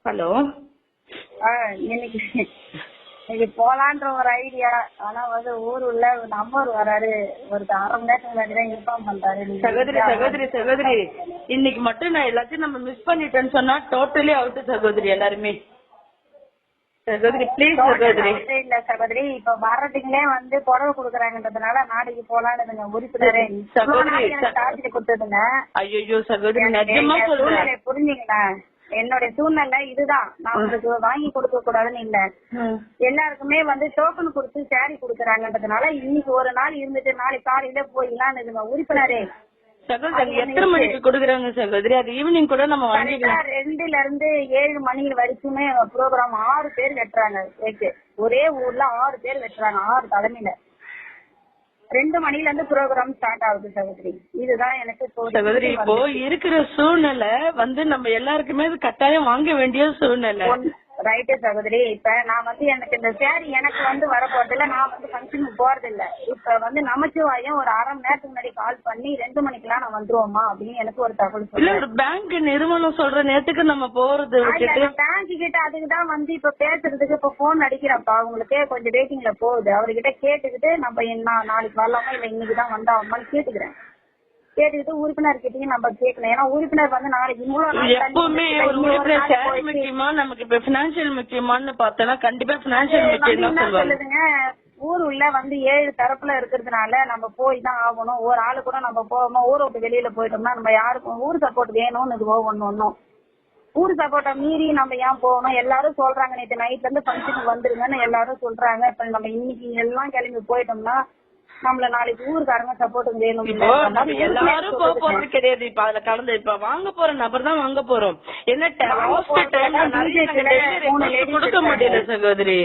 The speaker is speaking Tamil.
ஹலோ. இன்னைக்கு போலான்ற ஒரு ஐடியா. ஆனா வந்து ஊர் உள்ள நம்பர் வராரு, ஒரு 1/2 மணி நேரத்துக்கு முன்னாடி தான் இன்ஃபார்ம் பண்றாரு. சகோதரி இன்னைக்கு மட்டும் நான் எல்லாத்தையும் நம்ம மிஸ் பண்ணிட்டேன்னு சொன்னா டோட்டலி அவுட் சகோதரி. எல்லாருமே சகோதரி ப்ளீஸ் சகோதரி. இல்ல சகோதரி, இப்ப வர்றதுக்குள்ளே வந்து புடவை குடுக்கறாங்கன்றதுனால நாளைக்கு போலான்னு உறுப்பினரே சார்ஜ் கொடுத்ததுங்க. ஐயோ சகோதரி நிஜமா சொல்றேன், புரிஞ்சுங்களா? என்னோட சூழ்நிலை இதுதான். நான் உங்களுக்கு வாங்கி கொடுக்க கூடாதுன்னு இல்ல, எல்லாருக்குமே வந்து டோக்கன் கொடுத்து சாரி குடுக்கறாங்கன்றதுனால இன்னைக்கு ஒரு நாள் இருந்துட்டு நாளைக்கு காலையில போயிடலாம் உறுப்பினரே. சகோதரி எத்தனை மணிக்கு கொடுக்குறாங்க சகோதரி? அது ஈவினிங் கூட நம்ம வாங்கிக்கலாம். 2ல இருந்து 7 மணி வரைக்குமே ப்ரோக்ராம். 6 பேர் வெட்டுறாங்க. ஒரே ஊர்ல 6 பேர் வெட்டுறாங்க, 6 தலைமையில. 2 மணில இருந்து ப்ரோக்ராம் ஸ்டார்ட் ஆகுது சகோதரி. இதுதான் எனக்கு சகோதரி இப்போ இருக்கிற சூழ்நிலை வந்து நம்ம எல்லாருக்குமே கட்டாயம் வாங்க வேண்டிய சூழ்நிலை. ரைட்டு சகோதரி. இப்ப நான் வந்து எனக்கு இந்த சேரி எனக்கு வந்து வர போறதில்ல, நான் வந்து ஃபங்க்ஷனுக்கு போறது இல்ல. இப்ப வந்து நமச்சிவாயம் ஒரு 1/2 மணி நேரத்துக்கு முன்னாடி கால் பண்ணி 2 மணிக்கெல்லாம் நான் வந்துருவோமா அப்படின்னு எனக்கு ஒரு தகவல் சொல்லுங்க. பேங்க் நிறுவனம் சொல்ற நேரத்துக்கு நம்ம போறது பேங்க் கிட்ட அதுக்குதான் வந்து இப்ப பேசுறதுக்கு இப்ப போன் அடிக்கிறப்பா, உங்களுக்கு கொஞ்சம் வெயிட்டிங்ல போகுது. அவர்கிட்ட கேட்டுக்கிட்டு நம்ம நாளைக்கு வரலாமா இல்ல இன்னைக்குதான் வந்தாமான்னு கேட்டுக்கிறேன். கேட்டுக்கிட்டு உறுப்பினர் கிட்டயும் நம்ம கேட்கணும். ஏன்னா உறுப்பினர் வந்து நாளைக்கு எப்பவுமே ஒரு உறுப்பினர் சேர் முக்கியமா நமக்கு இப்ப பினான்சியல் முக்கியமான்னு பார்த்தோம்னா கண்டிப்பா பினான்சியல் முக்கியம் தான் சொல்லுதுங்க. ஊர் உள்ள வந்து 7 தரப்புல இருக்கிறதுனால நம்ம போய் தான் ஆகணும். ஒரு ஆளு கூட நம்ம போகாம ஊரை விட்டு வெளியில போயிட்டோம்னா நம்ம யாருக்கும் ஊர் சப்போர்ட் வேணும்னு இது ஒண்ணும். ஊர் சப்போர்ட்டை மீறி நம்ம ஏன் போகணும்? எல்லாரும் சொல்றாங்க நேற்று நைட்ல இருந்து ஃபங்க்ஷனுக்கு வந்துருங்கன்னு எல்லாரும் சொல்றாங்க. இப்ப நம்ம இன்னைக்கு எல்லாம் கிளம்பி போயிட்டோம்னா நம்மள நாளைக்கு ஊருக்காரங்க சப்போர்ட் வேணும். எல்லாரும் போக போறது கிடையாது. இப்ப அதுல கலந்து இப்ப வாங்க போற நபர் தான் வாங்க போறோம். என்ன கொடுக்க முடியல சகோதரி.